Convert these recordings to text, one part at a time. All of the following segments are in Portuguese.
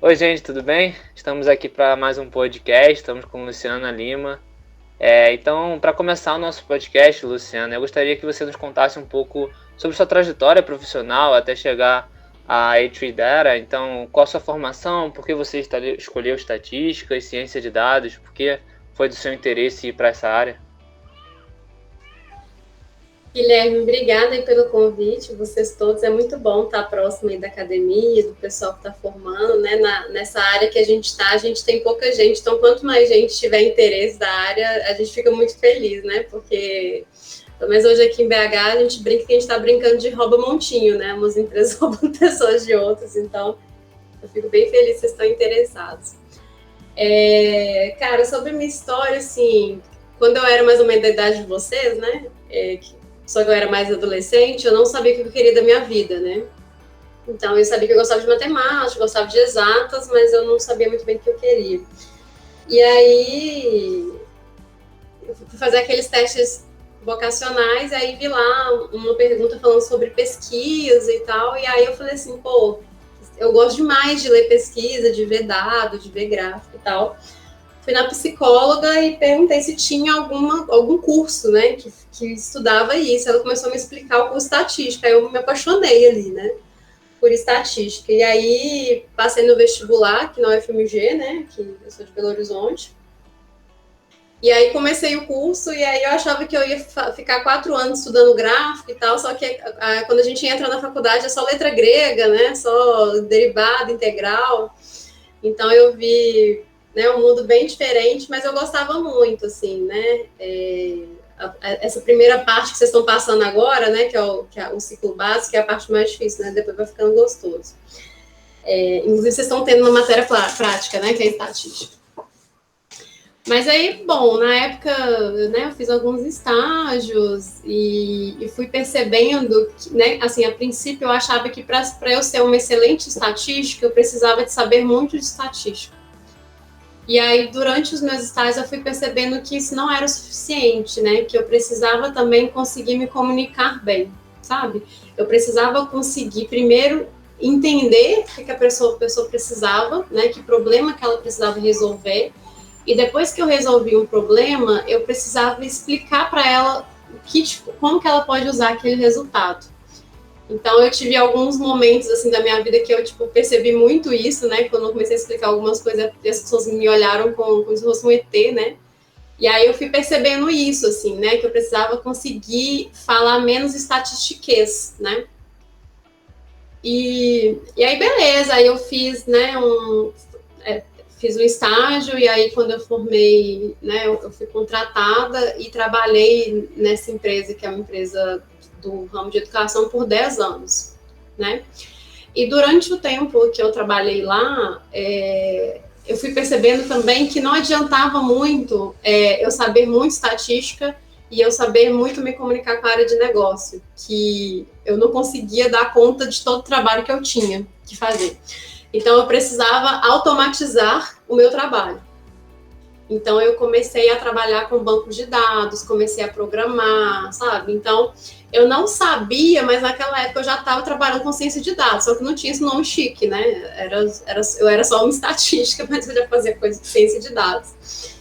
Oi, gente, tudo bem? Estamos aqui para mais um podcast, estamos com Luciana Lima. Então, para começar o nosso podcast, Luciana, eu gostaria que você nos contasse um pouco sobre sua trajetória profissional até chegar à A3 Data. Então, qual a sua formação, por que você escolheu estatística e ciência de dados, por que foi do seu interesse ir para essa área? Guilherme, obrigada aí pelo convite, vocês todos. É muito bom estar próximo aí da academia, do pessoal que está formando, né? Nessa área que a gente está, a gente tem pouca gente, então quanto mais gente tiver interesse da área, a gente fica muito feliz, né? Porque, pelo menos hoje aqui em BH, a gente brinca que a gente está brincando de rouba-montinho, né? Umas empresas roubam pessoas de outras, então eu fico bem feliz que vocês estão interessados. Cara, sobre minha história, assim, quando eu era mais ou menos da idade de vocês, né? Só que eu era mais adolescente, eu não sabia o que eu queria da minha vida, né? Então, eu sabia que eu gostava de matemática, gostava de exatas, mas eu não sabia muito bem o que eu queria. E aí, eu fui fazer aqueles testes vocacionais, aí vi lá uma pergunta falando sobre pesquisa e tal, e aí eu falei assim, pô, eu gosto demais de ler pesquisa, de ver dado, de ver gráfico e tal. Fui na psicóloga e perguntei se tinha algum curso, né, que estudava isso. Ela começou a me explicar o curso de estatística. Aí eu me apaixonei ali, né, por estatística. E aí passei no vestibular, aqui na UFMG, né, que eu sou de Belo Horizonte. E aí comecei o curso e aí eu achava que eu ia ficar 4 anos estudando gráfico e tal, só que quando a gente entra na faculdade é só letra grega, né, só derivada, integral. Então eu vi, né, um mundo bem diferente, mas eu gostava muito, assim, né? Essa primeira parte que vocês estão passando agora, né, que é o ciclo básico, que é a parte mais difícil, né? Depois vai ficando gostoso. Inclusive vocês estão tendo uma matéria prática, né, que é estatística. Mas aí, bom, na época, né, eu fiz alguns estágios e fui percebendo que, né, assim, a princípio eu achava que para eu ser uma excelente estatística, eu precisava de saber muito de estatística. E aí, durante os meus estágios, eu fui percebendo que isso não era o suficiente, né? Que eu precisava também conseguir me comunicar bem, sabe? Eu precisava conseguir, primeiro, entender o que a pessoa precisava, né? Que problema que ela precisava resolver. E depois que eu resolvi um problema, eu precisava explicar para ela como que ela pode usar aquele resultado. Então eu tive alguns momentos assim da minha vida que eu percebi muito isso, né? Quando eu comecei a explicar algumas coisas, as pessoas me olharam como se fosse um ET, né? E aí eu fui percebendo isso, assim, né? Que eu precisava conseguir falar menos estatistiquez, né? E aí beleza, aí eu fiz, né? Fiz um estágio e aí quando eu formei, né? Eu fui contratada e trabalhei nessa empresa que é uma empresa do ramo de educação por 10 anos, né? E durante o tempo que eu trabalhei lá, eu fui percebendo também que não adiantava muito eu saber muito estatística e eu saber muito me comunicar com a área de negócio, que eu não conseguia dar conta de todo o trabalho que eu tinha que fazer. Então, eu precisava automatizar o meu trabalho. Então, eu comecei a trabalhar com bancos de dados, comecei a programar, sabe? Então, eu não sabia, mas naquela época eu já estava trabalhando com ciência de dados, só que não tinha esse nome chique, né? Eu era só uma estatística, mas eu já fazia coisa de ciência de dados.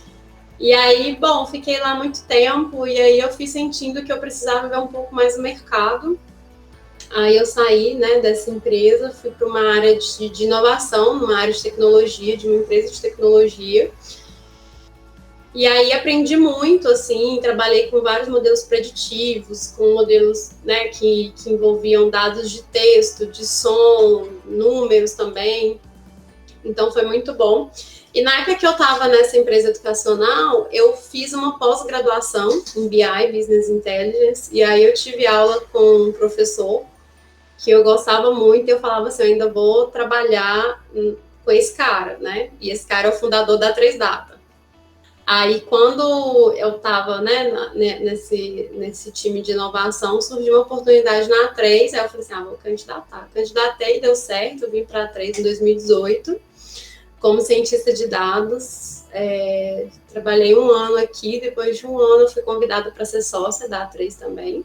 E aí, bom, fiquei lá muito tempo e aí eu fui sentindo que eu precisava ver um pouco mais o mercado. Aí eu saí, né, dessa empresa, fui para uma área de inovação, uma área de tecnologia, de uma empresa de tecnologia. E aí aprendi muito, assim, trabalhei com vários modelos preditivos, com modelos, né, que envolviam dados de texto, de som, números também. Então foi muito bom. E na época que eu estava nessa empresa educacional, eu fiz uma pós-graduação em BI, Business Intelligence, e aí eu tive aula com um professor que eu gostava muito, e eu falava assim, eu ainda vou trabalhar com esse cara, né? E esse cara é o fundador da 3Data. Aí, quando eu estava, né, nesse time de inovação, surgiu uma oportunidade na A3, aí eu falei assim, vou candidatar. Candidatei, deu certo, vim para a A3 em 2018, como cientista de dados, trabalhei um ano aqui, depois de um ano eu fui convidada para ser sócia da A3 também.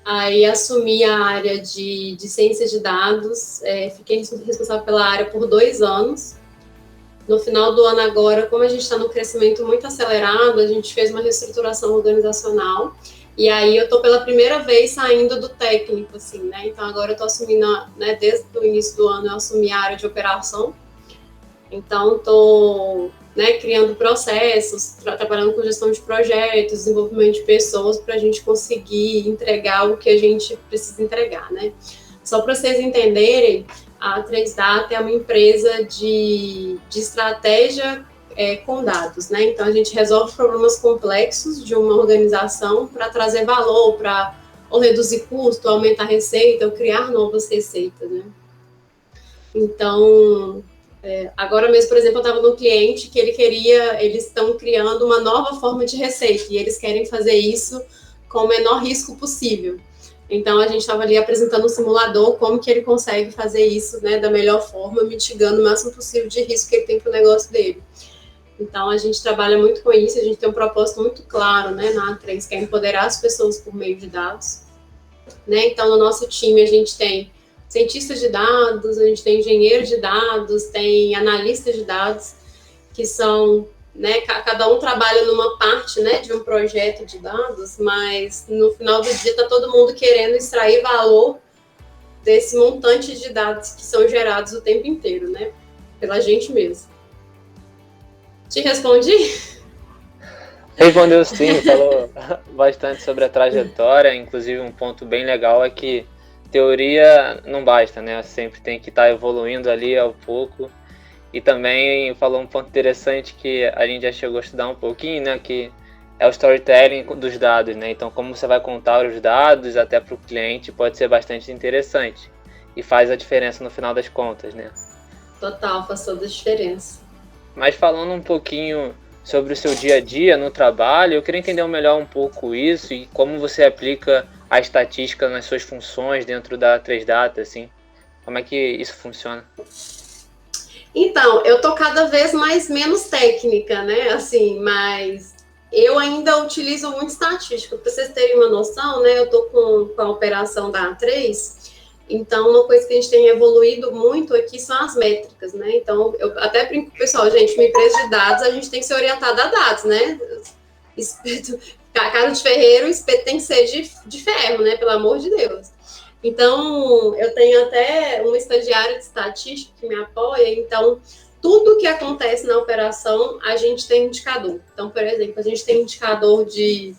Aí assumi a área de ciência de dados, fiquei responsável pela área por 2 anos. No final do ano agora, como a gente está num crescimento muito acelerado, a gente fez uma reestruturação organizacional, e aí eu estou pela primeira vez saindo do técnico, assim, né? Então agora eu estou assumindo, né, desde o início do ano eu assumi a área de operação. Então estou, né, criando processos, trabalhando com gestão de projetos, desenvolvimento de pessoas para a gente conseguir entregar o que a gente precisa entregar, né? Só para vocês entenderem, a 3Data é uma empresa de estratégia com dados, né? Então a gente resolve problemas complexos de uma organização para trazer valor, para ou reduzir custo, aumentar receita, ou criar novas receitas, né? Então, agora mesmo, por exemplo, eu estava no cliente que eles estão criando uma nova forma de receita, e eles querem fazer isso com o menor risco possível. Então, a gente estava ali apresentando um simulador, como que ele consegue fazer isso, né, da melhor forma, mitigando o máximo possível de risco que ele tem para o negócio dele. Então, a gente trabalha muito com isso, a gente tem um propósito muito claro, né, na A3, que é empoderar as pessoas por meio de dados, né? Então, no nosso time, a gente tem cientistas de dados, a gente tem engenheiro de dados, tem analista de dados, que são, né, cada um trabalha numa parte, né, de um projeto de dados, mas no final do dia está todo mundo querendo extrair valor desse montante de dados que são gerados o tempo inteiro, né, pela gente mesmo. Te respondi? Respondeu sim, falou bastante sobre a trajetória, inclusive um ponto bem legal é que teoria não basta, né? Sempre tem que estar evoluindo ali ao pouco. E também falou um ponto interessante que a gente já chegou a estudar um pouquinho, né? Que é o storytelling dos dados, né? Então, como você vai contar os dados até para o cliente pode ser bastante interessante. E faz a diferença no final das contas, né? Total, faz toda a diferença. Mas falando um pouquinho sobre o seu dia a dia no trabalho, eu queria entender melhor um pouco isso e como você aplica a estatística nas suas funções dentro da 3Data, assim. Como é que isso funciona? Então, eu tô cada vez menos técnica, né? Assim, mas eu ainda utilizo muito estatística. Para vocês terem uma noção, né? Eu tô com a operação da A3, então uma coisa que a gente tem evoluído muito aqui são as métricas, né? Então, eu até brinco com o pessoal, gente, uma empresa de dados, a gente tem que ser orientada a dados, né? Casa de ferreiro, o espeto tem que ser de ferro, né? Pelo amor de Deus. Então, eu tenho até uma estagiária de estatística que me apoia, então, tudo que acontece na operação, a gente tem indicador. Então, por exemplo, a gente tem indicador de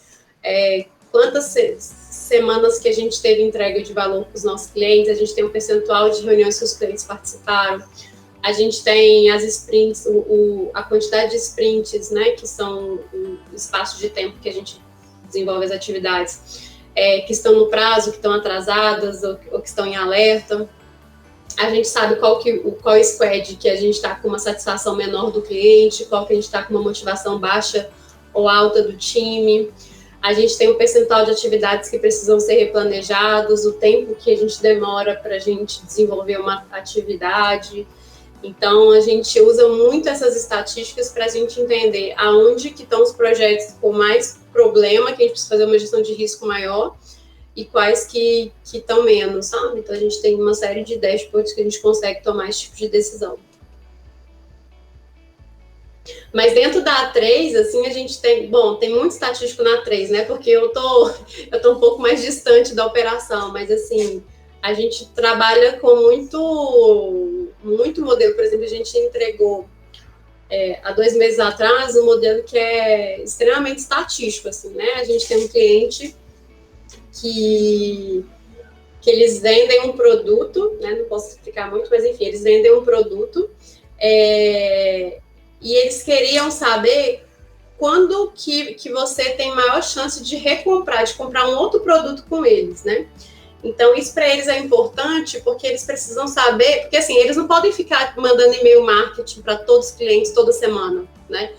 quantas semanas que a gente teve entrega de valor para os nossos clientes, a gente tem um percentual de reuniões que os clientes participaram, a gente tem as sprints, a quantidade de sprints, né, que são o espaço de tempo que a gente desenvolve as atividades, que estão no prazo, que estão atrasadas ou que estão em alerta. A gente sabe qual squad que a gente está com uma satisfação menor do cliente, qual que a gente está com uma motivação baixa ou alta do time. A gente tem um percentual de atividades que precisam ser replanejados, o tempo que a gente demora para a gente desenvolver uma atividade. Então, a gente usa muito essas estatísticas para a gente entender aonde que estão os projetos com mais problema, que a gente precisa fazer uma gestão de risco maior, e quais que estão menos, sabe? Então, a gente tem uma série de dashboards que a gente consegue tomar esse tipo de decisão. Mas dentro da A3, assim, a gente tem muito estatístico na A3, né? Porque eu tô um pouco mais distante da operação, mas, assim, a gente trabalha com muito modelo. Por exemplo, a gente entregou há 2 meses atrás um modelo que é extremamente estatístico, assim, né? A gente tem um cliente que eles vendem um produto, né? Não posso explicar muito, mas enfim, eles vendem um produto e eles queriam saber quando que você tem maior chance de recomprar, de comprar um outro produto com eles, né? Então, isso para eles é importante, porque eles precisam saber, porque assim, eles não podem ficar mandando e-mail marketing para todos os clientes toda semana, né?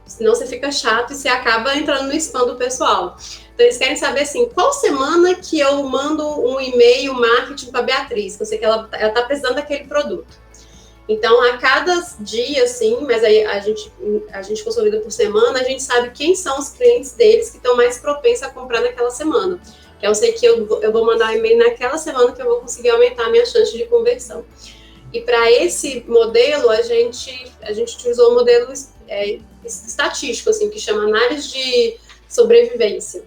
Senão você fica chato e você acaba entrando no spam do pessoal. Então, eles querem saber, assim, qual semana que eu mando um e-mail marketing para a Beatriz, que eu sei que ela está precisando daquele produto. Então, a cada dia, assim, mas aí a gente consolida por semana, a gente sabe quem são os clientes deles que estão mais propensos a comprar naquela semana. que eu sei que eu vou mandar um e-mail naquela semana que eu vou conseguir aumentar a minha chance de conversão. E para esse modelo, a gente utilizou um modelo estatístico, assim, que chama análise de sobrevivência,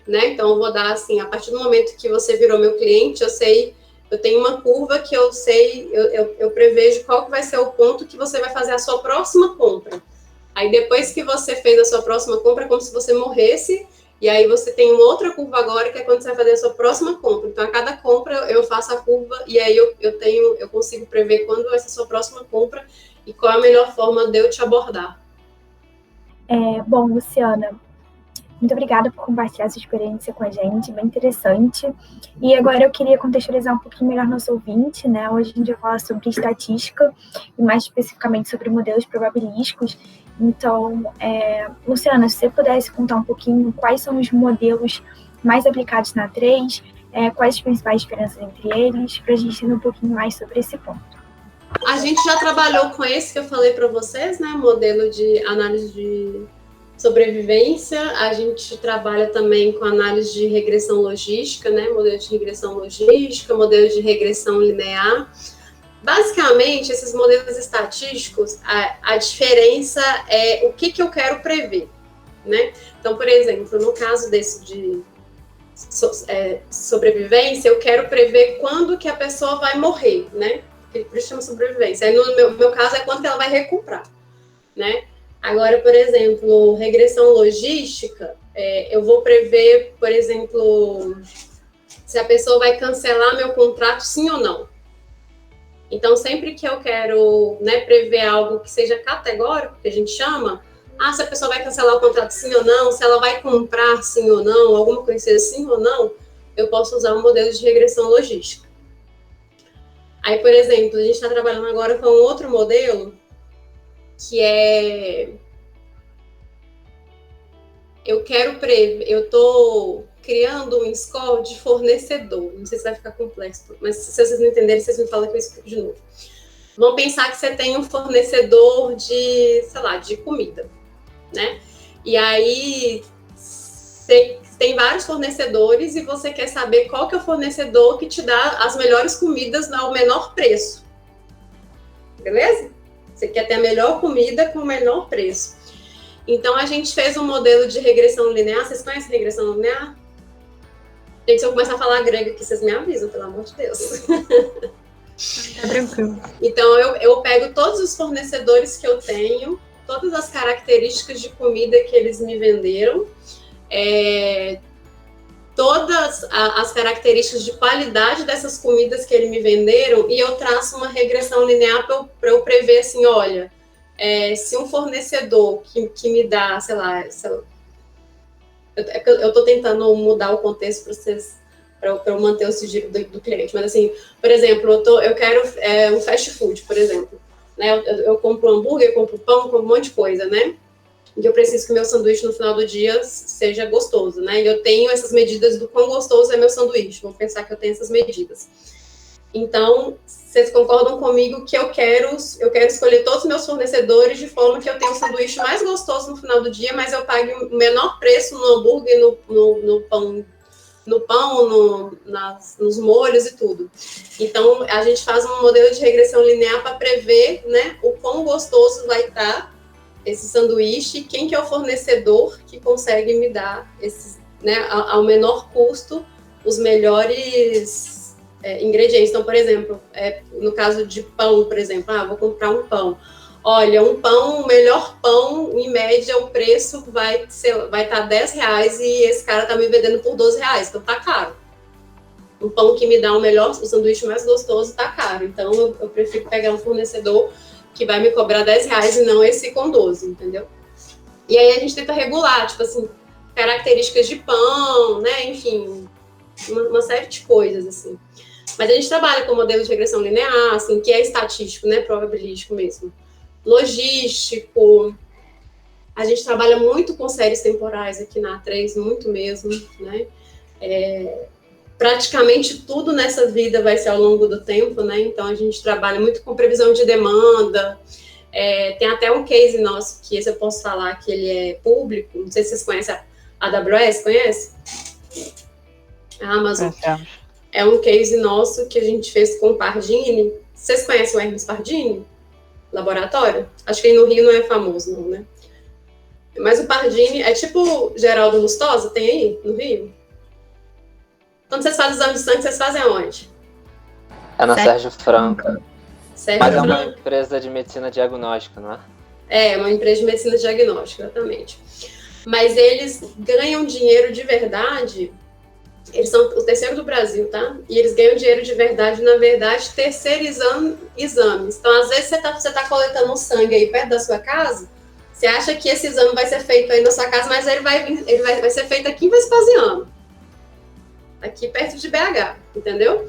né? Então, eu vou dar, assim, a partir do momento que você virou meu cliente, eu tenho uma curva que eu sei, eu prevejo qual que vai ser o ponto que você vai fazer a sua próxima compra. Aí, depois que você fez a sua próxima compra, é como se você morresse, e aí você tem uma outra curva agora, que é quando você vai fazer a sua próxima compra. Então, a cada compra, eu faço a curva, e aí eu consigo prever quando vai ser a sua próxima compra e qual é a melhor forma de eu te abordar. Bom, Luciana, muito obrigada por compartilhar essa experiência com a gente, bem interessante. E agora eu queria contextualizar um pouquinho melhor nosso ouvinte, né? Hoje a gente vai falar sobre estatística e mais especificamente sobre modelos probabilísticos. Então, Luciana, se você pudesse contar um pouquinho quais são os modelos mais aplicados na A3, quais as principais diferenças entre eles, para a gente entender um pouquinho mais sobre esse ponto. A gente já trabalhou com esse que eu falei para vocês, né? Modelo de análise de sobrevivência. A gente trabalha também com análise de regressão logística, né? Modelo de regressão logística, modelo de regressão linear. Basicamente, esses modelos estatísticos, a diferença é o que eu quero prever, né? Então, por exemplo, no caso desse de sobrevivência, eu quero prever quando que a pessoa vai morrer, né? Por isso chama sobrevivência. Aí, no meu caso, é quando que ela vai recuperar, né? Agora, por exemplo, regressão logística, eu vou prever, por exemplo, se a pessoa vai cancelar meu contrato, sim ou não. Então, sempre que eu quero, né, prever algo que seja categórico, que a gente chama, se a pessoa vai cancelar o contrato sim ou não, se ela vai comprar sim ou não, alguma coisa seja sim ou não, eu posso usar um modelo de regressão logística. Aí, por exemplo, a gente está trabalhando agora com um outro modelo, que eu estou criando um score de fornecedor. Não sei se vai ficar complexo, mas se vocês não entenderem, vocês me falam que eu explico de novo. Vamos pensar que você tem um fornecedor de, sei lá, de comida, né? E aí, você tem vários fornecedores e você quer saber qual que é o fornecedor que te dá as melhores comidas ao menor preço. Beleza? Você quer ter a melhor comida com o menor preço. Então, a gente fez um modelo de regressão linear. Vocês conhecem regressão linear? Gente, se eu começar a falar grego aqui, vocês me avisam, pelo amor de Deus. Tá tranquilo. Então, eu pego todos os fornecedores que eu tenho, todas as características de comida que eles me venderam, todas as características de qualidade dessas comidas que eles me venderam, e eu traço uma regressão linear para eu prever assim, olha, se um fornecedor que me dá, sei lá, eu estou tentando mudar o contexto para vocês, para eu manter o sigilo do cliente, mas assim, por exemplo, eu quero um fast food, por exemplo, né? Eu compro um hambúrguer, eu compro pão, eu compro um monte de coisa, né? E eu preciso que o meu sanduíche no final do dia seja gostoso, né? E eu tenho essas medidas do quão gostoso é meu sanduíche. Vamos pensar que eu tenho essas medidas. Então, vocês concordam comigo que eu quero escolher todos os meus fornecedores de forma que eu tenha um sanduíche mais gostoso no final do dia, mas eu pague o menor preço no hambúrguer, no pão, nos molhos e tudo. Então, a gente faz um modelo de regressão linear para prever, né, o quão gostoso vai estar esse sanduíche, quem que é o fornecedor que consegue me dar esses, né, ao menor custo, os melhores ingredientes. Então, por exemplo, no caso de pão, por exemplo, vou comprar um pão. Olha, um pão, o melhor pão, em média, o preço vai estar R$10 e esse cara está me vendendo por R$12, então tá caro. Um pão que me dá o sanduíche mais gostoso tá caro. Então, eu prefiro pegar um fornecedor que vai me cobrar R$10 e não esse com 12, entendeu? E aí a gente tenta regular, tipo assim, características de pão, né? Enfim, uma série de coisas, assim. Mas a gente trabalha com modelo de regressão linear, assim, que é estatístico, né? Probabilístico mesmo. Logístico. A gente trabalha muito com séries temporais aqui na A3, muito mesmo, né? Praticamente tudo nessa vida vai ser ao longo do tempo, né? Então, a gente trabalha muito com previsão de demanda. Tem até um case nosso, que esse eu posso falar que ele é público. Não sei se vocês conhecem a AWS, conhece? A Amazon. Conhecemos. É um case nosso que a gente fez com o Pardini. Vocês conhecem o Hermes Pardini? Laboratório? Acho que aí no Rio não é famoso, não, né? Mas o Pardini é tipo Geraldo Lustosa, tem aí no Rio? Quando vocês fazem exame de sangue, vocês fazem aonde? É na Sérgio Franco. Sérgio Mas é uma Franco? empresa de medicina diagnóstica, não é? É, uma empresa de medicina diagnóstica, exatamente. Mas eles ganham dinheiro de verdade, eles são o terceiro do Brasil, tá? E eles ganham dinheiro de verdade, na verdade, terceirizando exames. Então, às vezes, você tá coletando um sangue aí perto da sua casa, você acha que esse exame vai ser feito aí na sua casa, mas ele vai ser feito aqui em Vespasiano, aqui perto de BH, entendeu?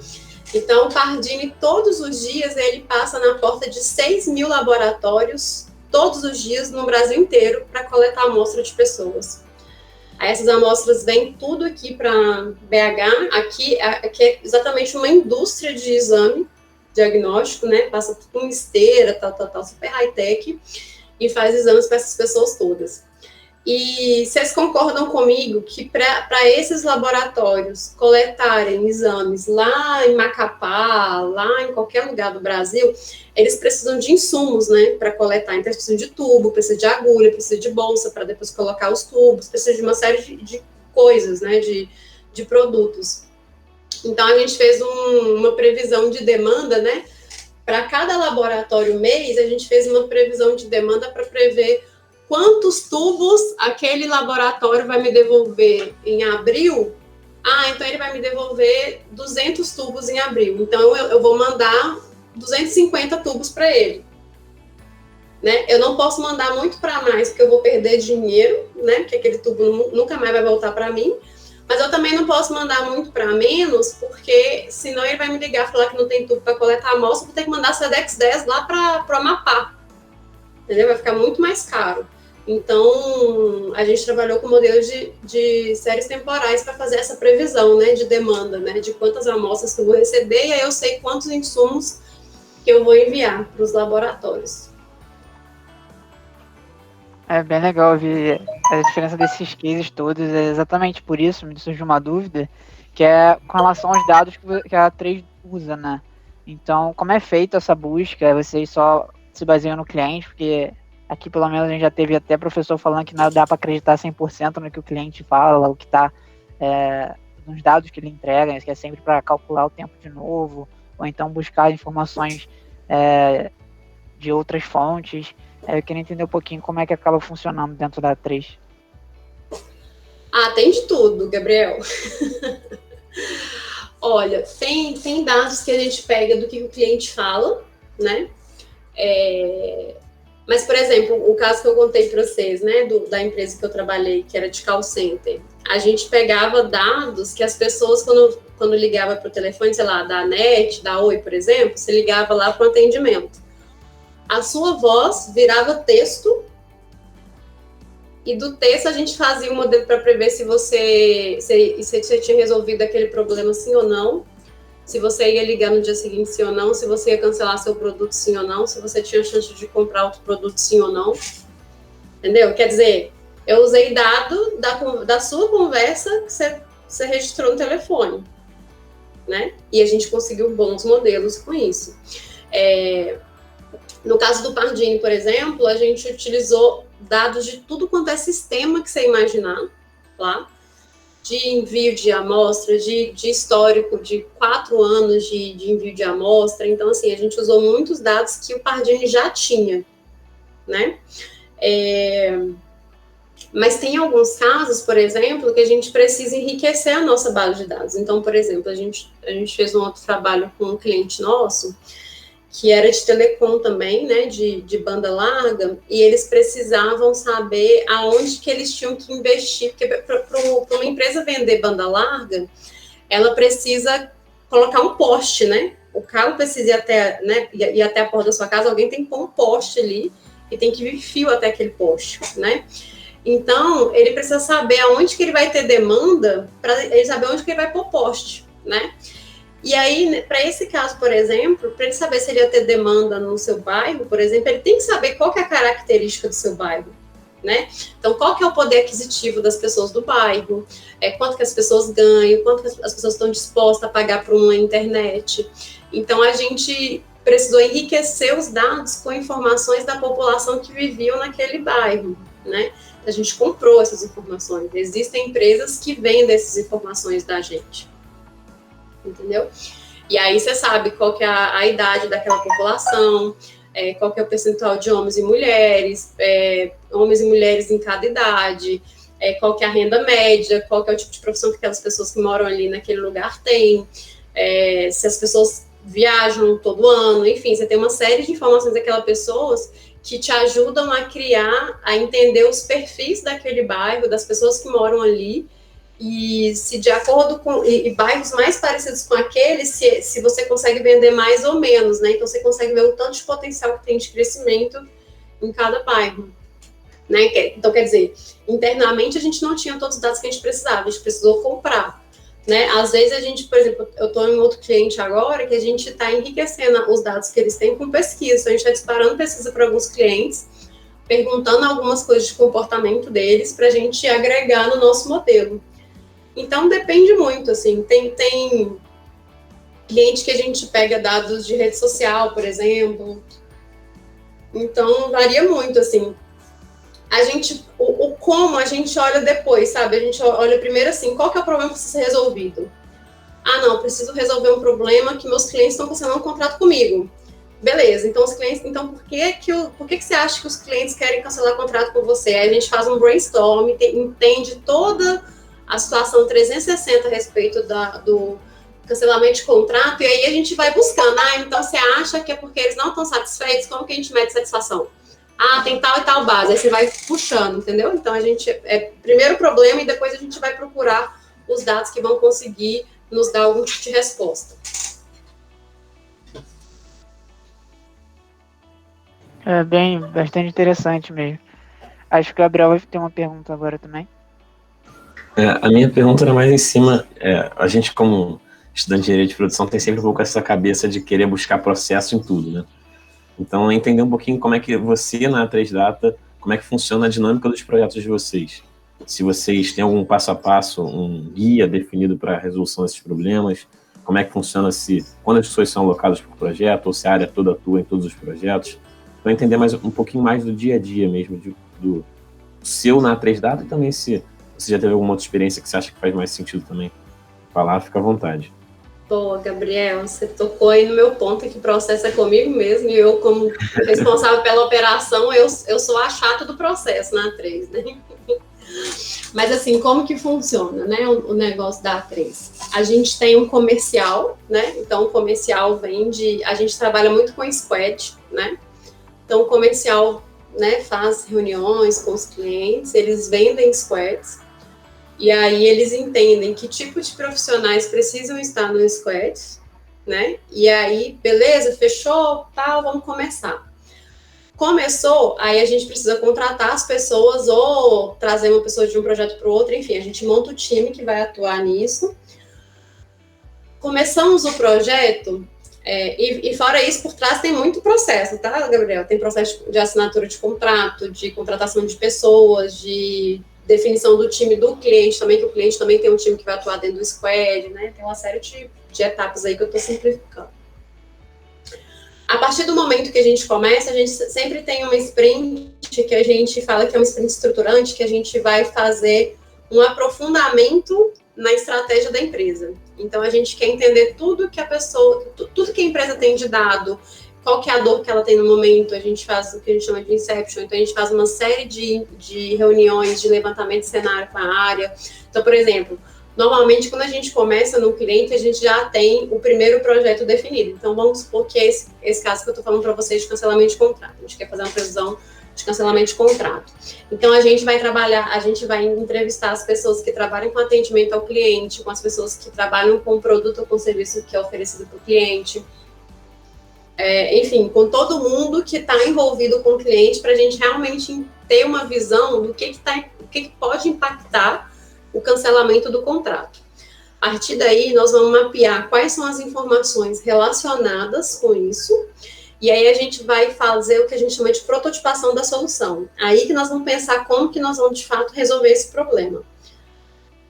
Então, o Pardini, todos os dias, ele passa na porta de 6 mil laboratórios, todos os dias, no Brasil inteiro, para coletar amostra de pessoas. Aí essas amostras vêm tudo aqui para BH, aqui é exatamente uma indústria de exame diagnóstico, né? Passa tudo em esteira, tal, super high-tech, e faz exames para essas pessoas todas. E vocês concordam comigo que para esses laboratórios coletarem exames lá em Macapá, lá em qualquer lugar do Brasil, eles precisam de insumos, né, para coletar. Então, eles precisam de tubo, precisa de agulha, precisa de bolsa para depois colocar os tubos, precisa de uma série de coisas, né, de produtos. Então, a gente fez uma previsão de demanda, né, para cada laboratório mês, a gente fez uma previsão de demanda para prever quantos tubos aquele laboratório vai me devolver em abril. Então ele vai me devolver 200 tubos em abril. Então eu vou mandar 250 tubos para ele. Né? Eu não posso mandar muito para mais, porque eu vou perder dinheiro, né? Porque aquele tubo nunca mais vai voltar para mim. Mas eu também não posso mandar muito para menos, porque senão ele vai me ligar e falar que não tem tubo para coletar a amostra, vou ter que mandar Sedex 10 lá para o Amapá. Entendeu? Vai ficar muito mais caro. Então, a gente trabalhou com modelos de séries temporais para fazer essa previsão, né, de demanda, né, de quantas amostras que eu vou receber, e aí eu sei quantos insumos que eu vou enviar para os laboratórios. É bem legal ver a diferença desses cases todos. É exatamente por isso me surgiu uma dúvida, que é com relação aos dados que a A3 usa, né? Então, como é feita essa busca? Vocês só se baseiam no cliente? Porque aqui, pelo menos, a gente já teve até professor falando que não dá para acreditar 100% no que o cliente fala, o que está nos dados que ele entrega, que é sempre para calcular o tempo de novo, ou então buscar informações de outras fontes. Eu queria entender um pouquinho como é que acaba funcionando dentro da A3. Tem de tudo, Gabriel. Olha, tem dados que a gente pega do que o cliente fala, né? Mas, por exemplo, o caso que eu contei para vocês, né, da empresa que eu trabalhei, que era de call center, a gente pegava dados que as pessoas, quando ligava para o telefone, sei lá, da NET, da Oi, por exemplo, você ligava lá para o atendimento. A sua voz virava texto, e do texto a gente fazia um modelo para prever se você tinha resolvido aquele problema sim ou não, se você ia ligar no dia seguinte sim ou não, se você ia cancelar seu produto sim ou não, se você tinha chance de comprar outro produto sim ou não, entendeu? Quer dizer, eu usei dado da sua conversa que você registrou no telefone, né? E a gente conseguiu bons modelos com isso. No caso do Pardini, por exemplo, a gente utilizou dados de tudo quanto é sistema que você imaginar lá, de envio de amostra, de histórico de 4 anos de envio de amostra. Então, assim, a gente usou muitos dados que o Pardini já tinha, né? Mas tem alguns casos, por exemplo, que a gente precisa enriquecer a nossa base de dados. Então, por exemplo, a gente fez um outro trabalho com um cliente nosso, que era de telecom também, né, de banda larga, e eles precisavam saber aonde que eles tinham que investir, porque para uma empresa vender banda larga, ela precisa colocar um poste, né, o cabo precisa ir até a porta da sua casa, alguém tem que pôr um poste ali, e tem que vir fio até aquele poste, né. Então, ele precisa saber aonde que ele vai ter demanda, para ele saber onde que ele vai pôr poste, né. E aí, para esse caso, por exemplo, para ele saber se ele ia ter demanda no seu bairro, por exemplo, ele tem que saber qual que é a característica do seu bairro, né? Então, qual que é o poder aquisitivo das pessoas do bairro? Quanto que as pessoas ganham? Quanto que as pessoas estão dispostas a pagar por uma internet? Então, a gente precisou enriquecer os dados com informações da população que viviam naquele bairro, né? A gente comprou essas informações. Existem empresas que vendem essas informações da gente, entendeu? E aí você sabe qual que é a idade daquela população, qual que é o percentual de homens e mulheres em cada idade, qual que é a renda média, qual que é o tipo de profissão que aquelas pessoas que moram ali naquele lugar têm, se as pessoas viajam todo ano, enfim, você tem uma série de informações daquelas pessoas que te ajudam a criar, a entender os perfis daquele bairro, das pessoas que moram ali, e se de acordo com e bairros mais parecidos com aqueles, se você consegue vender mais ou menos, né? Então você consegue ver o tanto de potencial que tem de crescimento em cada bairro, né? Então, quer dizer, internamente a gente não tinha todos os dados que a gente precisava, a gente precisou comprar, né? Às vezes a gente, por exemplo, eu estou em outro cliente agora que a gente está enriquecendo os dados que eles têm com pesquisa, então a gente está disparando pesquisa para alguns clientes, perguntando algumas coisas de comportamento deles para a gente agregar no nosso modelo. Então, depende muito, assim, tem cliente que a gente pega dados de rede social, por exemplo, então varia muito, assim. O como a gente olha depois, sabe? A gente olha primeiro assim, qual que é o problema que precisa ser resolvido? Ah, não, preciso resolver um problema que meus clientes estão cancelando um contrato comigo. Beleza, então os clientes, então por que você acha que os clientes querem cancelar o contrato com você? Aí a gente faz um brainstorm, entende toda a situação 360 a respeito do cancelamento de contrato, e aí a gente vai buscando, então você acha que é porque eles não estão satisfeitos? Como que a gente mede satisfação? Ah, tem tal e tal base, aí você vai puxando, entendeu? Então a gente, primeiro o problema e depois a gente vai procurar os dados que vão conseguir nos dar algum tipo de resposta. Bastante interessante mesmo. Acho que o Gabriel vai ter uma pergunta agora também. A minha pergunta era mais em cima, a gente como estudante de engenharia de produção tem sempre um pouco essa cabeça de querer buscar processo em tudo, né? Então, entender um pouquinho como é que você, na A3 Data, como é que funciona a dinâmica dos projetos de vocês. Se vocês têm algum passo a passo, um guia definido para a resolução desses problemas, como é que funciona quando as pessoas são alocadas por projeto, ou se a área toda atua em todos os projetos. Então, entender um pouquinho mais do dia a dia mesmo, do seu na A3 Data, e também se você já teve alguma outra experiência que você acha que faz mais sentido também falar, fica à vontade. Boa, Gabriel, você tocou aí no meu ponto, que o processo é comigo mesmo, e eu, como responsável pela operação, eu sou a chata do processo na A3, né? Mas assim, como que funciona, né, o negócio da A3? A gente tem um comercial, né? Então o comercial a gente trabalha muito com squad, né? Então o comercial, né, faz reuniões com os clientes, eles vendem squads, e aí eles entendem que tipo de profissionais precisam estar no squad, né? E aí, beleza, fechou, tal, vamos começar. Começou, aí a gente precisa contratar as pessoas ou trazer uma pessoa de um projeto para o outro, enfim, a gente monta o time que vai atuar nisso. Começamos o projeto, e fora isso, por trás tem muito processo, tá, Gabriel? Tem processo de assinatura de contrato, de contratação de pessoas, de definição do time do cliente também, que o cliente também tem um time que vai atuar dentro do squad, né? Tem uma série de etapas aí que eu estou simplificando. A partir do momento que a gente começa, a gente sempre tem uma sprint que a gente fala que é uma sprint estruturante, que a gente vai fazer um aprofundamento na estratégia da empresa. Então, a gente quer entender tudo que a empresa tem de dado, qual que é a dor que ela tem no momento, a gente faz o que a gente chama de inception, então a gente faz uma série de reuniões de levantamento de cenário com a área. Então, por exemplo, normalmente quando a gente começa no cliente, a gente já tem o primeiro projeto definido. Então, vamos supor que é esse caso que eu estou falando para vocês de cancelamento de contrato. A gente quer fazer uma previsão de cancelamento de contrato. Então, a gente vai entrevistar as pessoas que trabalham com atendimento ao cliente, com as pessoas que trabalham com o produto ou com o serviço que é oferecido para o cliente, enfim, com todo mundo que está envolvido com o cliente, para a gente realmente ter uma visão do que pode impactar o cancelamento do contrato. A partir daí, nós vamos mapear quais são as informações relacionadas com isso, E aí a gente vai fazer o que a gente chama de prototipação da solução. Aí que nós vamos pensar como que nós vamos, de fato, resolver esse problema.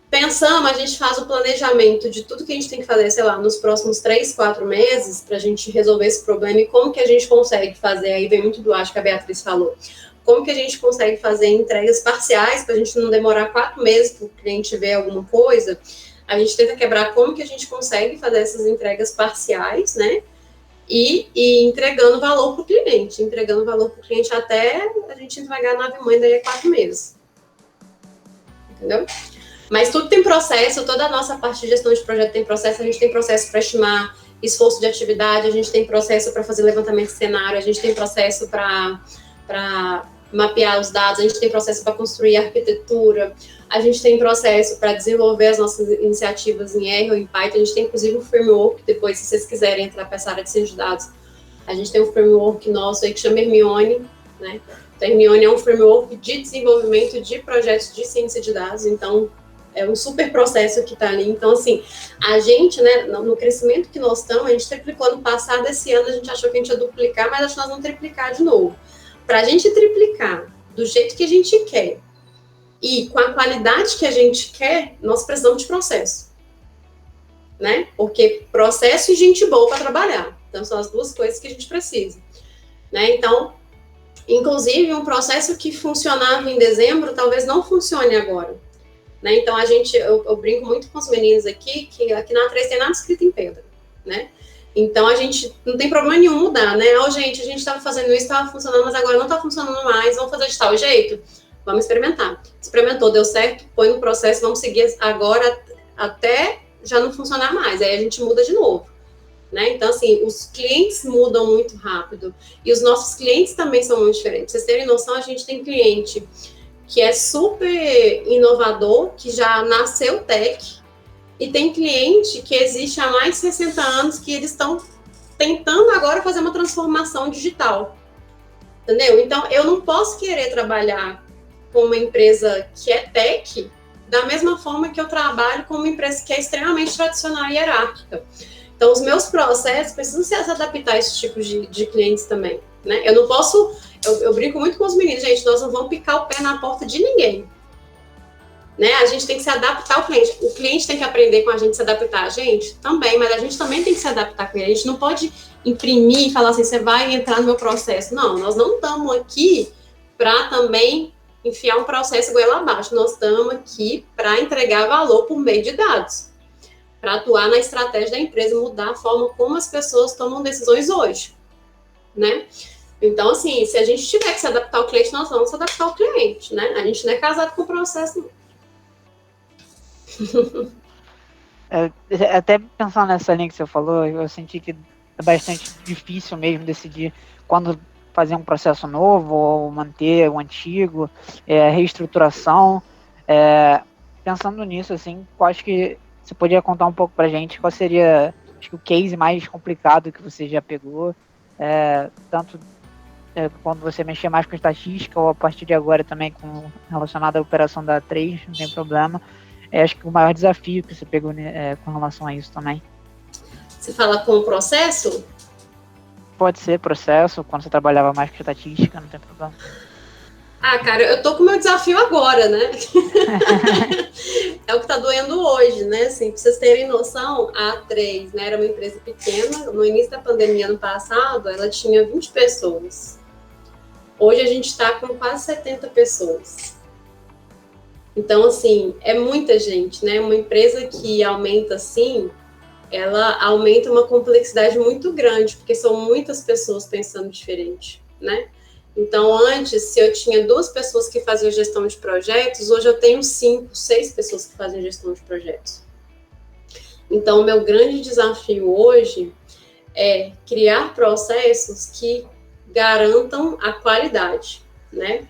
Pensamos, a gente faz o planejamento de tudo que a gente tem que fazer, sei lá, nos próximos 3, 4 meses, para a gente resolver esse problema e como que a gente consegue fazer, aí vem muito do acho que a Beatriz falou, como que a gente consegue fazer entregas parciais para a gente não demorar 4 meses para o cliente ver alguma coisa. A gente tenta quebrar como que a gente consegue fazer essas entregas parciais, né? E entregando valor para o cliente, até a gente entregar a nave-mãe daí a 4 meses. Entendeu? Mas tudo tem processo, toda a nossa parte de gestão de projeto tem processo, a gente tem processo para estimar esforço de atividade, a gente tem processo para fazer levantamento de cenário, a gente tem processo para mapear os dados, a gente tem processo para construir arquitetura, a gente tem processo para desenvolver as nossas iniciativas em R ou em Python, a gente tem inclusive um framework, depois se vocês quiserem entrar para essa área de ciência de dados, a gente tem um framework nosso aí que chama Hermione, né? Então, Hermione é um framework de desenvolvimento de projetos de ciência de dados, então é um super processo que está ali. Então, assim, a gente, né, no crescimento que nós estamos, a gente triplicou no passado, esse ano a gente achou que a gente ia duplicar, mas acho que nós vamos triplicar de novo. Para a gente triplicar do jeito que a gente quer e com a qualidade que a gente quer, nós precisamos de processo, né? Porque processo e gente boa para trabalhar. Então, são as duas coisas que a gente precisa, né? Então, inclusive, um processo que funcionava em dezembro, talvez não funcione agora. Né? Então, eu brinco muito com os meninos aqui, que aqui na A3 tem nada escrito em pedra, né? Então, a gente não tem problema nenhum mudar, né? Gente, a gente estava fazendo isso, estava funcionando, mas agora não está funcionando mais, vamos fazer de tal jeito? Vamos experimentar. Experimentou, deu certo, põe no processo, vamos seguir agora até já não funcionar mais, aí a gente muda de novo, né? Então, assim, os clientes mudam muito rápido, e os nossos clientes também são muito diferentes. Pra vocês terem noção, a gente tem cliente que é super inovador, que já nasceu tech, e tem cliente que existe há mais de 60 anos, que eles estão tentando agora fazer uma transformação digital, entendeu? Então, eu não posso querer trabalhar com uma empresa que é tech da mesma forma que eu trabalho com uma empresa que é extremamente tradicional e hierárquica. Então, os meus processos precisam se adaptar a esse tipo de clientes também, né? Eu não posso... Eu brinco muito com os meninos, gente, nós não vamos picar o pé na porta de ninguém, né? A gente tem que se adaptar ao cliente. O cliente tem que aprender com a gente, se adaptar a gente também, mas a gente também tem que se adaptar com ele. A gente não pode imprimir e falar assim, você vai entrar no meu processo. Não, nós não estamos aqui para também enfiar um processo goela abaixo. Nós estamos aqui para entregar valor por meio de dados, para atuar na estratégia da empresa, mudar a forma como as pessoas tomam decisões hoje, né? Então, assim, se a gente tiver que se adaptar ao cliente, nós vamos se adaptar ao cliente, né? A gente não é casado com o processo, não. Até pensando nessa linha que você falou, eu senti que é bastante difícil mesmo decidir quando fazer um processo novo ou manter o antigo, reestruturação. Pensando nisso, assim, eu acho que você podia contar um pouco pra gente qual seria, acho que o case mais complicado que você já pegou, tanto quando você mexer mais com estatística ou a partir de agora também relacionado à operação da A3, não tem problema. Acho que o maior desafio que você pegou com relação a isso também. Você fala com o processo? Pode ser processo, quando você trabalhava mais com estatística, não tem problema. Cara, eu tô com o meu desafio agora, né? É o que tá doendo hoje, né? Assim, pra vocês terem noção, a A3, né, era uma empresa pequena. No início da pandemia, ano passado, ela tinha 20 pessoas. Hoje a gente tá com quase 70 pessoas. Então, assim, é muita gente, né? Uma empresa que aumenta assim, ela aumenta uma complexidade muito grande, porque são muitas pessoas pensando diferente, né? Então, antes, se eu tinha 2 pessoas que faziam gestão de projetos, hoje eu tenho 5, 6 pessoas que fazem gestão de projetos. Então, o meu grande desafio hoje é criar processos que garantam a qualidade, né?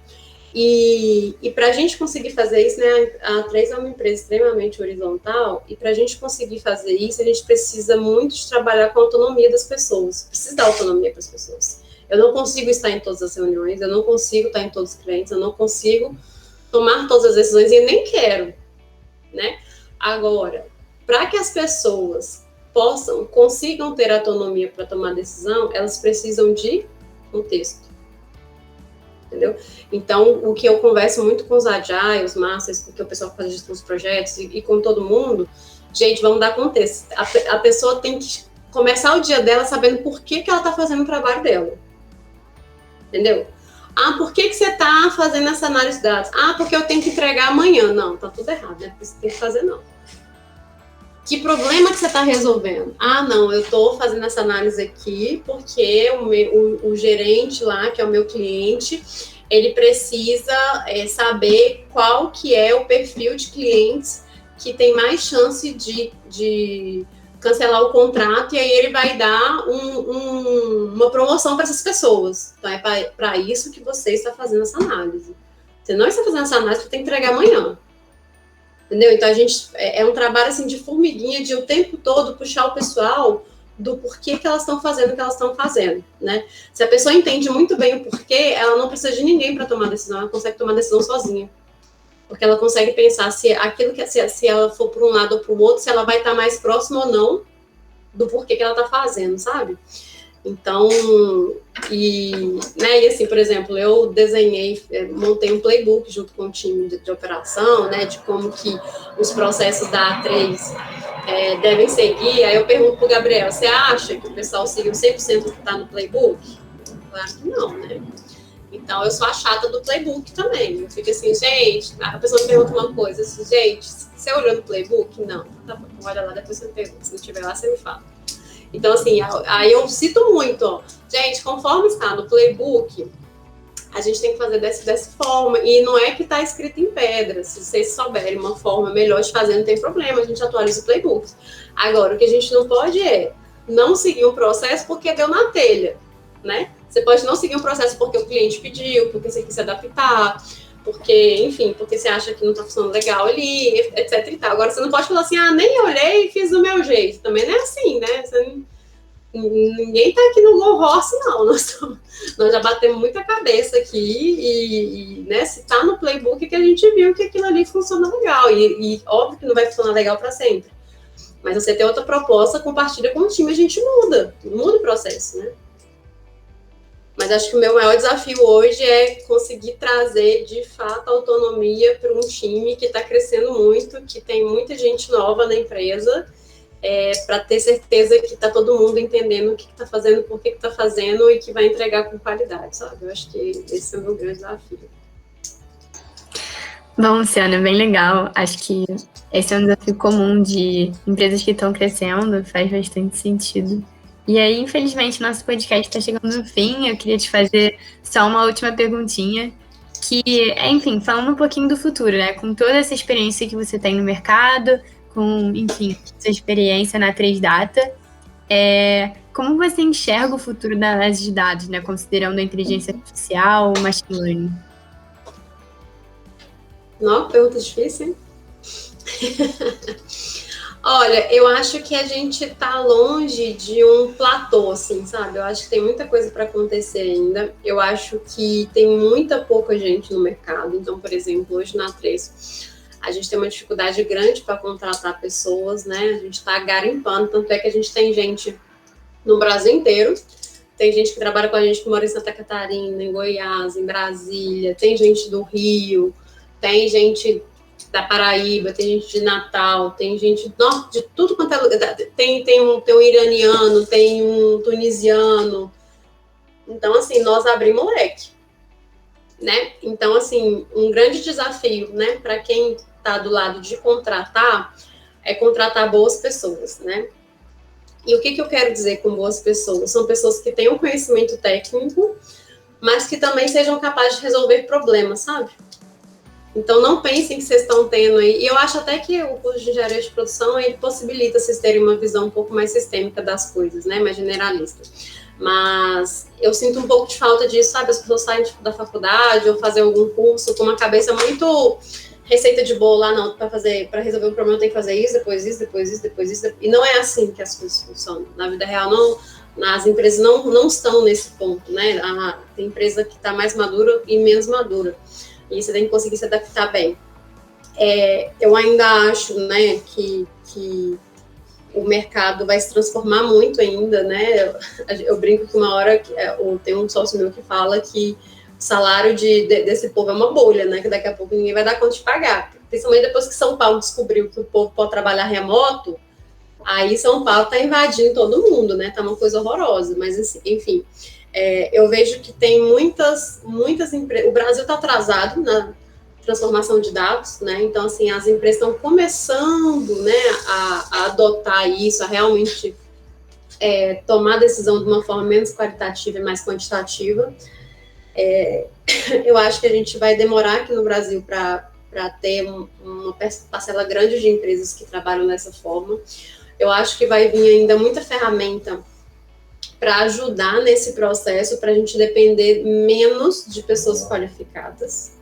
E para a gente conseguir fazer isso, né, a A3 é uma empresa extremamente horizontal, e para a gente conseguir fazer isso, a gente precisa muito de trabalhar com a autonomia das pessoas, precisa dar autonomia para as pessoas. Eu não consigo estar em todas as reuniões, eu não consigo estar em todos os clientes, eu não consigo tomar todas as decisões, e nem quero, né? Agora, para que as pessoas consigam ter autonomia para tomar decisão, elas precisam de contexto. Entendeu? Então, o que eu converso muito com os Agile, os Masters, com o pessoal que faz gestão dos projetos e com todo mundo, gente, vamos dar contexto. A pessoa tem que começar o dia dela sabendo por que ela está fazendo o trabalho dela. Entendeu? Por que você está fazendo essa análise de dados? Porque eu tenho que entregar amanhã. Não, tá tudo errado, né? Você tem que fazer, não. Que problema que você está resolvendo? Não, eu estou fazendo essa análise aqui porque o gerente lá, que é o meu cliente, ele precisa saber qual que é o perfil de clientes que tem mais chance de cancelar o contrato, e aí ele vai dar uma promoção para essas pessoas. Então, é para isso que você está fazendo essa análise. Você não está fazendo essa análise, você tem que entregar amanhã. Entendeu? Então, a gente é um trabalho assim de formiguinha, de o tempo todo puxar o pessoal do porquê que elas estão fazendo o que elas estão fazendo, né? Se a pessoa entende muito bem o porquê, ela não precisa de ninguém para tomar decisão, ela consegue tomar decisão sozinha. Porque ela consegue pensar se ela for para um lado ou para o outro, se ela vai estar mais próxima ou não do porquê que ela está fazendo, sabe? Então, e assim, por exemplo, eu montei um playbook junto com o time de operação, né, de como que os processos da A3 devem seguir. Aí eu pergunto para o Gabriel, você acha que o pessoal seguiu 100% do que está no playbook? Claro que não, né? Então, eu sou a chata do playbook também. Eu fico assim, gente, a pessoa me pergunta uma coisa, assim, gente, você olhou no playbook? Não. Tá bom, olha lá, depois você me pergunta. Se não tiver lá, você me fala. Então, assim, aí eu cito muito, ó. Gente, conforme está no playbook, a gente tem que fazer dessa forma. E não é que está escrito em pedra. Se vocês souberem uma forma melhor de fazer, não tem problema, a gente atualiza o playbook. Agora, o que a gente não pode é não seguir um processo porque deu na telha, né? Você pode não seguir um processo porque o cliente pediu, porque você quis se adaptar, porque, enfim, porque você acha que não está funcionando legal ali, etc e tal. Agora, você não pode falar assim, nem olhei e fiz do meu jeito. Também não é assim, né? Ninguém está aqui no low horse, não. Nós já batemos muita cabeça aqui né, se está no playbook que a gente viu que aquilo ali funciona legal. E óbvio que não vai funcionar legal para sempre. Mas você tem outra proposta, compartilha com o time, a gente muda o processo, né? Mas acho que o meu maior desafio hoje é conseguir trazer, de fato, autonomia para um time que está crescendo muito, que tem muita gente nova na empresa, para ter certeza que está todo mundo entendendo o que está fazendo, por que está fazendo e que vai entregar com qualidade, sabe? Eu acho que esse é o meu grande desafio. Bom, Luciana, bem legal. Acho que esse é um desafio comum de empresas que estão crescendo, faz bastante sentido. E aí, infelizmente, nosso podcast está chegando no fim. Eu queria te fazer só uma última perguntinha, que, enfim, falando um pouquinho do futuro, né? Com toda essa experiência que você tem no mercado, com, enfim, sua experiência na 3Data, como você enxerga o futuro da análise de dados, né? Considerando a inteligência artificial, o machine learning? Não, pergunta difícil, hein? Olha, eu acho que a gente está longe de um platô, assim, sabe? Eu acho que tem muita coisa para acontecer ainda. Eu acho que tem muita pouca gente no mercado. Então, por exemplo, hoje na A3, a gente tem uma dificuldade grande para contratar pessoas, né? A gente está garimpando, tanto é que a gente tem gente no Brasil inteiro. Tem gente que trabalha com a gente que mora em Santa Catarina, em Goiás, em Brasília. Tem gente do Rio, tem gente da Paraíba, tem gente de Natal, tem gente de tudo quanto é lugar. Tem um iraniano, tem um tunisiano. Então, assim, nós abrimos o leque, né? Então, assim, um grande desafio, né, para quem está do lado de contratar, é contratar boas pessoas, né? E o que eu quero dizer com boas pessoas? São pessoas que tenham conhecimento técnico, mas que também sejam capazes de resolver problemas, sabe? Então, não pensem que vocês estão tendo aí. E eu acho até que o curso de engenharia de produção ele possibilita vocês terem uma visão um pouco mais sistêmica das coisas, né? Mais generalista. Mas eu sinto um pouco de falta disso, sabe? As pessoas saem da faculdade ou fazer algum curso com uma cabeça muito receita de bolo lá, não, para resolver um problema tem que fazer isso, depois isso, depois isso, depois isso. E não é assim que as coisas funcionam. Na vida real, as empresas não estão nesse ponto, né? Tem empresa que está mais madura e menos madura. E você tem que conseguir se adaptar bem. Eu ainda acho, né, que o mercado vai se transformar muito ainda, né? Eu brinco que uma hora, tem um sócio meu que fala que o salário desse povo é uma bolha, né? Que daqui a pouco ninguém vai dar conta de pagar. Principalmente depois que São Paulo descobriu que o povo pode trabalhar remoto, aí São Paulo está invadindo todo mundo, né? Tá uma coisa horrorosa, mas assim, enfim. Eu vejo que tem muitas empresas. O Brasil está atrasado na transformação de dados, né? Então, assim, as empresas estão começando, né, a adotar isso, a realmente tomar decisão de uma forma menos qualitativa e mais quantitativa. Eu acho que a gente vai demorar aqui no Brasil para ter uma parcela grande de empresas que trabalham dessa forma. Eu acho que vai vir ainda muita ferramenta para ajudar nesse processo, para a gente depender menos de pessoas qualificadas,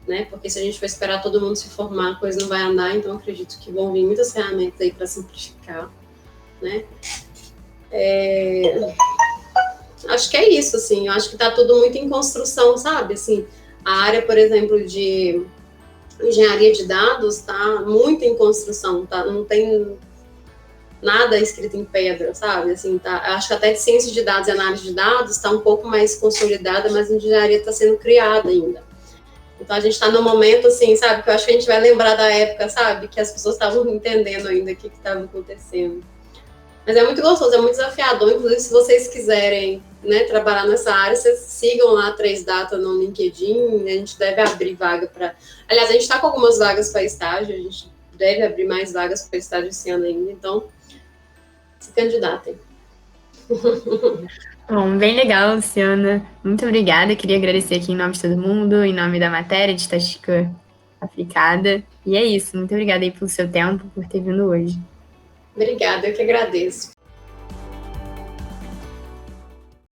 né? Porque se a gente for esperar todo mundo se formar, a coisa não vai andar, então acredito que vão vir muitas ferramentas aí para simplificar, né? Acho que é isso, assim, eu acho que está tudo muito em construção, sabe? Assim, a área, por exemplo, de engenharia de dados está muito em construção, tá? Não tem nada escrito em pedra, sabe? Assim, acho que até de ciência de dados e análise de dados está um pouco mais consolidada, mas a engenharia está sendo criada ainda. Então, a gente está num momento, assim, sabe, que eu acho que a gente vai lembrar da época, sabe, que as pessoas estavam entendendo ainda o que estava acontecendo. Mas é muito gostoso, é muito desafiador. Inclusive, se vocês quiserem, né, trabalhar nessa área, vocês sigam lá a 3Data no LinkedIn, a gente deve abrir vaga para... Aliás, a gente está com algumas vagas para estágio, a gente deve abrir mais vagas para estágio esse ano ainda, então se candidatem. Bom, bem legal, Luciana. Muito obrigada. Queria agradecer aqui em nome de todo mundo, em nome da matéria de estatística aplicada. E é isso. Muito obrigada aí pelo seu tempo, por ter vindo hoje. Obrigada, eu que agradeço.